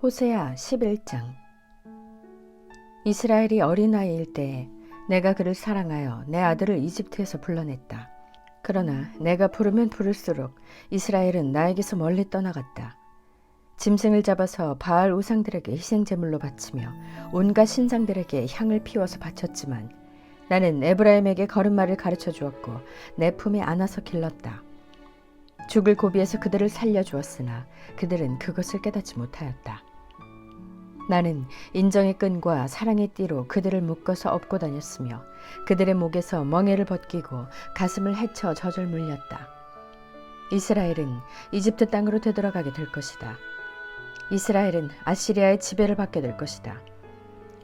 호세아 11장. 이스라엘이 어린아이일 때에 내가 그를 사랑하여 내 아들을 이집트에서 불러냈다. 그러나 내가 부르면 부를수록 이스라엘은 나에게서 멀리 떠나갔다. 짐승을 잡아서 바알 우상들에게 희생제물로 바치며 온갖 신상들에게 향을 피워서 바쳤지만 나는 에브라임에게 걸음마를 가르쳐 주었고 내 품에 안아서 길렀다. 죽을 고비에서 그들을 살려주었으나 그들은 그것을 깨닫지 못하였다. 나는 인정의 끈과 사랑의 띠로 그들을 묶어서 업고 다녔으며 그들의 목에서 멍에를 벗기고 가슴을 헤쳐 젖을 물렸다. 이스라엘은 이집트 땅으로 되돌아가게 될 것이다. 이스라엘은 아시리아의 지배를 받게 될 것이다.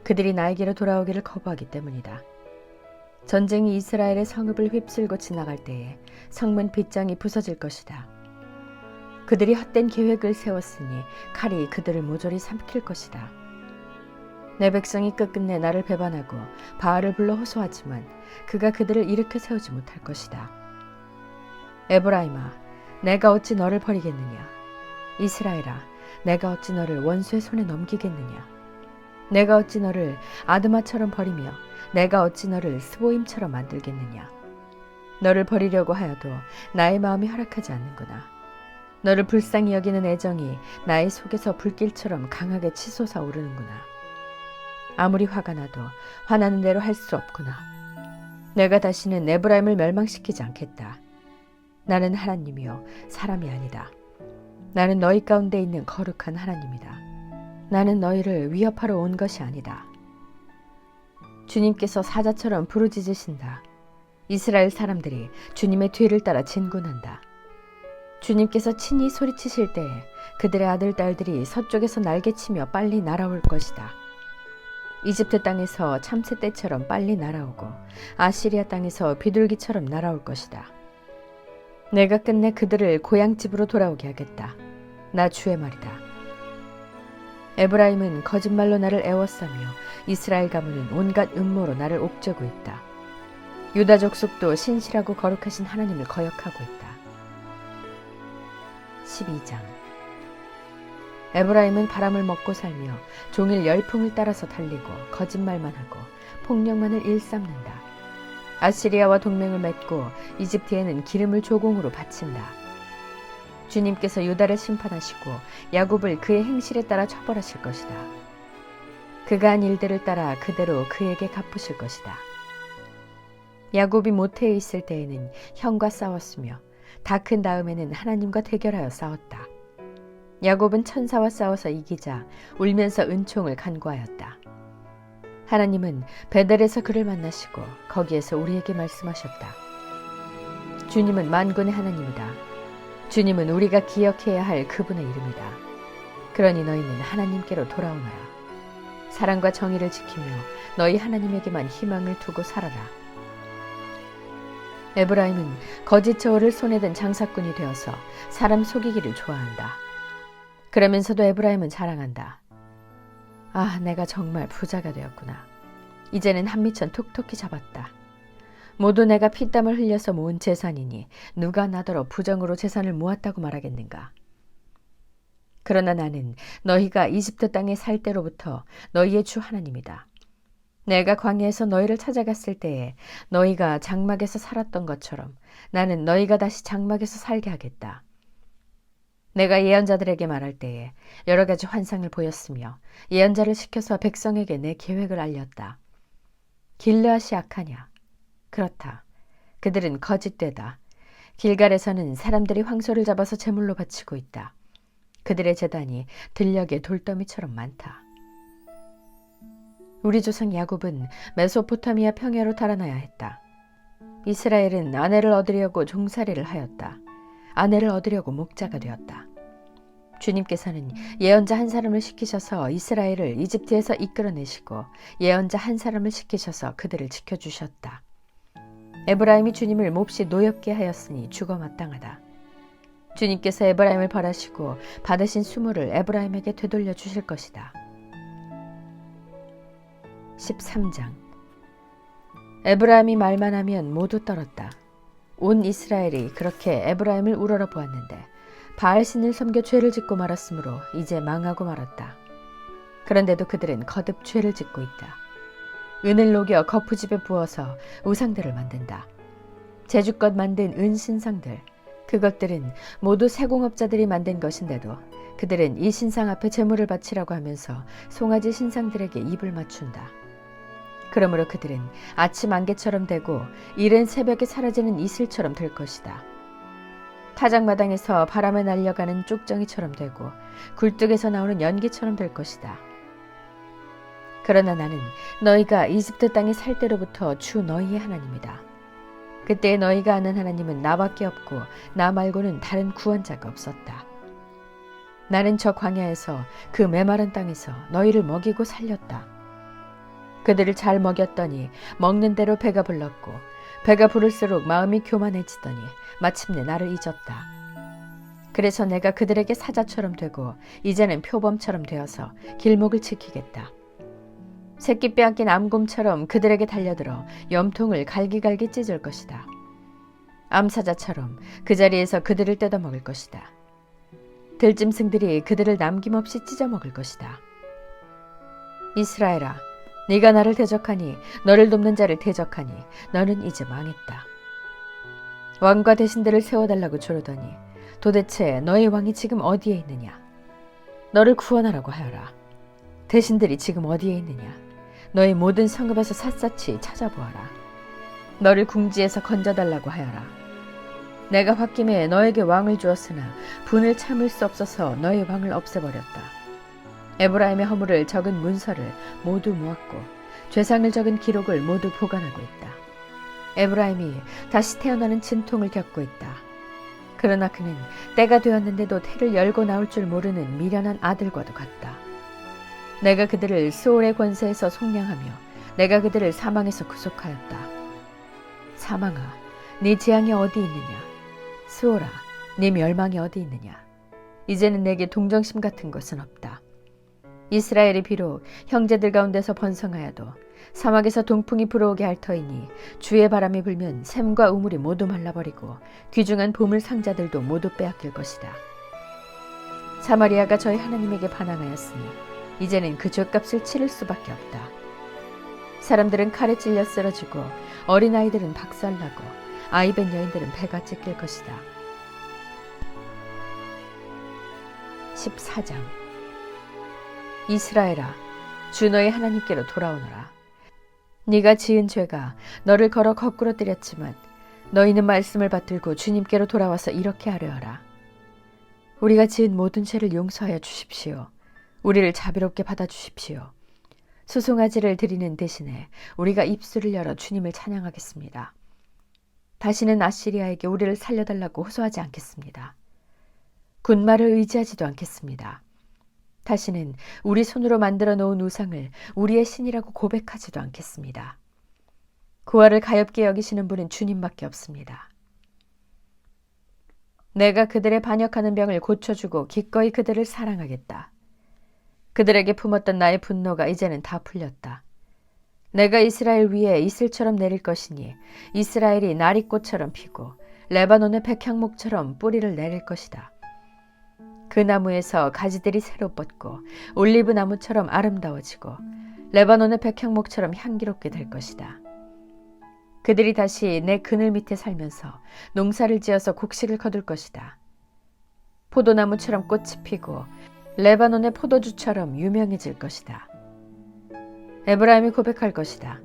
그들이 나에게로 돌아오기를 거부하기 때문이다. 전쟁이 이스라엘의 성읍을 휩쓸고 지나갈 때에 성문 빗장이 부서질 것이다. 그들이 헛된 계획을 세웠으니 칼이 그들을 모조리 삼킬 것이다. 내 백성이 끝끝내 나를 배반하고 바알을 불러 호소하지만 그가 그들을 일으켜 세우지 못할 것이다. 에브라임아, 내가 어찌 너를 버리겠느냐? 이스라엘아, 내가 어찌 너를 원수의 손에 넘기겠느냐? 내가 어찌 너를 아드마처럼 버리며 내가 어찌 너를 스보임처럼 만들겠느냐? 너를 버리려고 하여도 나의 마음이 허락하지 않는구나. 너를 불쌍히 여기는 애정이 나의 속에서 불길처럼 강하게 치솟아 오르는구나. 아무리 화가 나도 화나는 대로 할 수 없구나. 내가 다시는 에브라임을 멸망시키지 않겠다. 나는 하나님이요 사람이 아니다. 나는 너희 가운데 있는 거룩한 하나님이다. 나는 너희를 위협하러 온 것이 아니다. 주님께서 사자처럼 부르짖으신다. 이스라엘 사람들이 주님의 뒤를 따라 진군한다. 주님께서 친히 소리치실 때에 그들의 아들 딸들이 서쪽에서 날개치며 빨리 날아올 것이다. 이집트 땅에서 참새 떼처럼 빨리 날아오고 아시리아 땅에서 비둘기처럼 날아올 것이다. 내가 끝내 그들을 고향집으로 돌아오게 하겠다. 나 주의 말이다. 에브라임은 거짓말로 나를 애워싸며 이스라엘 가문은 온갖 음모로 나를 옥죄고 있다. 유다 족속도 신실하고 거룩하신 하나님을 거역하고 있다. 12장. 에브라임은 바람을 먹고 살며 종일 열풍을 따라서 달리고 거짓말만 하고 폭력만을 일삼는다. 아시리아와 동맹을 맺고 이집트에는 기름을 조공으로 바친다. 주님께서 유다를 심판하시고 야곱을 그의 행실에 따라 처벌하실 것이다. 그가 한 일들을 따라 그대로 그에게 갚으실 것이다. 야곱이 모태에 있을 때에는 형과 싸웠으며 다 큰 다음에는 하나님과 대결하여 싸웠다. 야곱은 천사와 싸워서 이기자 울면서 은총을 간구하였다. 하나님은 베델에서 그를 만나시고 거기에서 우리에게 말씀하셨다. 주님은 만군의 하나님이다. 주님은 우리가 기억해야 할 그분의 이름이다. 그러니 너희는 하나님께로 돌아오너라. 사랑과 정의를 지키며 너희 하나님에게만 희망을 두고 살아라. 에브라임은 거짓 저울을 손에 든 장사꾼이 되어서 사람 속이기를 좋아한다. 그러면서도 에브라임은 자랑한다. 아, 내가 정말 부자가 되었구나. 이제는 한미천 톡톡히 잡았다. 모두 내가 피땀을 흘려서 모은 재산이니 누가 나더러 부정으로 재산을 모았다고 말하겠는가. 그러나 나는 너희가 이집트 땅에 살 때로부터 너희의 주 하나님이다. 내가 광야에서 너희를 찾아갔을 때에 너희가 장막에서 살았던 것처럼 나는 너희가 다시 장막에서 살게 하겠다. 내가 예언자들에게 말할 때에 여러 가지 환상을 보였으며 예언자를 시켜서 백성에게 내 계획을 알렸다. 길르앗이 악하냐? 그렇다. 그들은 거짓되다. 길갈에서는 사람들이 황소를 잡아서 제물로 바치고 있다. 그들의 제단이 들녘의 돌더미처럼 많다. 우리 조상 야곱은 메소포타미아 평야로 달아나야 했다. 이스라엘은 아내를 얻으려고 종살이를 하였다. 아내를 얻으려고 목자가 되었다. 주님께서는 예언자 한 사람을 시키셔서 이스라엘을 이집트에서 이끌어내시고 예언자 한 사람을 시키셔서 그들을 지켜주셨다. 에브라임이 주님을 몹시 노엽게 하였으니 죽어 마땅하다. 주님께서 에브라임을 벌하시고 받으신 수모를 에브라임에게 되돌려 주실 것이다. 13장. 에브라임이 말만 하면 모두 떨었다. 온 이스라엘이 그렇게 에브라임을 우러러 보았는데 바알신을 섬겨 죄를 짓고 말았으므로 이제 망하고 말았다. 그런데도 그들은 거듭 죄를 짓고 있다. 은을 녹여 거푸집에 부어서 우상들을 만든다. 제주껏 만든 은신상들, 그것들은 모두 세공업자들이 만든 것인데도 그들은 이 신상 앞에 제물을 바치라고 하면서 송아지 신상들에게 입을 맞춘다. 그러므로 그들은 아침 안개처럼 되고 이른 새벽에 사라지는 이슬처럼 될 것이다. 타작마당에서 바람에 날려가는 쪽정이처럼 되고 굴뚝에서 나오는 연기처럼 될 것이다. 그러나 나는 너희가 이집트 땅에 살 때로부터 주 너희의 하나님이다. 그때 너희가 아는 하나님은 나밖에 없고 나 말고는 다른 구원자가 없었다. 나는 저 광야에서 그 메마른 땅에서 너희를 먹이고 살렸다. 그들을 잘 먹였더니 먹는 대로 배가 불렀고 배가 부를수록 마음이 교만해지더니 마침내 나를 잊었다. 그래서 내가 그들에게 사자처럼 되고 이제는 표범처럼 되어서 길목을 지키겠다. 새끼 빼앗긴 암곰처럼 그들에게 달려들어 염통을 갈기갈기 찢을 것이다. 암사자처럼 그 자리에서 그들을 뜯어먹을 것이다. 들짐승들이 그들을 남김없이 찢어먹을 것이다. 이스라엘아, 네가 나를 대적하니 너를 돕는 자를 대적하니 너는 이제 망했다. 왕과 대신들을 세워달라고 조르더니 도대체 너희 왕이 지금 어디에 있느냐? 너를 구원하라고 하여라. 대신들이 지금 어디에 있느냐? 너희 모든 성읍에서 샅샅이 찾아보아라. 너를 궁지에서 건져달라고 하여라. 내가 홧김에 너에게 왕을 주었으나 분을 참을 수 없어서 너희 왕을 없애버렸다. 에브라임의 허물을 적은 문서를 모두 모았고 죄상을 적은 기록을 모두 보관하고 있다. 에브라임이 다시 태어나는 진통을 겪고 있다. 그러나 그는 때가 되었는데도 태를 열고 나올 줄 모르는 미련한 아들과도 같다. 내가 그들을 스올의 권세에서 속량하며 내가 그들을 사망에서 구속하였다. 사망아, 네 재앙이 어디 있느냐? 스올아, 네 멸망이 어디 있느냐? 이제는 내게 동정심 같은 것은 없다. 이스라엘이 비록 형제들 가운데서 번성하여도 사막에서 동풍이 불어오게 할 터이니 주의 바람이 불면 샘과 우물이 모두 말라버리고 귀중한 보물 상자들도 모두 빼앗길 것이다. 사마리아가 저희 하나님에게 반항하였으니 이제는 그 죗값을 치를 수밖에 없다. 사람들은 칼에 찔려 쓰러지고 어린아이들은 박살나고 아이벤 여인들은 배가 찢길 것이다. 14장. 이스라엘아, 주 너의 하나님께로 돌아오너라. 네가 지은 죄가 너를 걸어 거꾸로 때렸지만 너희는 말씀을 받들고 주님께로 돌아와서 이렇게 하려 하라. 우리가 지은 모든 죄를 용서하여 주십시오. 우리를 자비롭게 받아주십시오. 수송아지를 드리는 대신에 우리가 입술을 열어 주님을 찬양하겠습니다. 다시는 아시리아에게 우리를 살려달라고 호소하지 않겠습니다. 군말을 의지하지도 않겠습니다. 다시는 우리 손으로 만들어 놓은 우상을 우리의 신이라고 고백하지도 않겠습니다. 구하를 가엾게 여기시는 분은 주님밖에 없습니다. 내가 그들의 반역하는 병을 고쳐주고 기꺼이 그들을 사랑하겠다. 그들에게 품었던 나의 분노가 이제는 다 풀렸다. 내가 이스라엘 위에 이슬처럼 내릴 것이니 이스라엘이 나리꽃처럼 피고 레바논의 백향목처럼 뿌리를 내릴 것이다. 그 나무에서 가지들이 새로 뻗고 올리브 나무처럼 아름다워지고 레바논의 백향목처럼 향기롭게 될 것이다. 그들이 다시 내 그늘 밑에 살면서 농사를 지어서 곡식을 거둘 것이다. 포도나무처럼 꽃이 피고 레바논의 포도주처럼 유명해질 것이다. 에브라임이 고백할 것이다.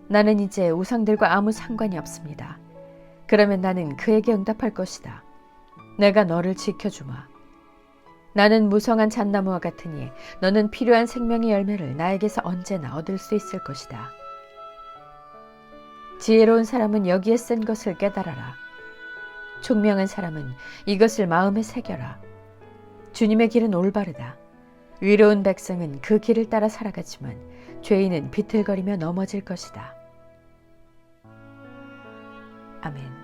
나는 이제 우상들과 아무 상관이 없습니다. 그러면 나는 그에게 응답할 것이다. 내가 너를 지켜주마. 나는 무성한 잣나무와 같으니 너는 필요한 생명의 열매를 나에게서 언제나 얻을 수 있을 것이다. 지혜로운 사람은 여기에 쓴 것을 깨달아라. 총명한 사람은 이것을 마음에 새겨라. 주님의 길은 올바르다. 의로운 백성은 그 길을 따라 살아가지만 죄인은 비틀거리며 넘어질 것이다. 아멘.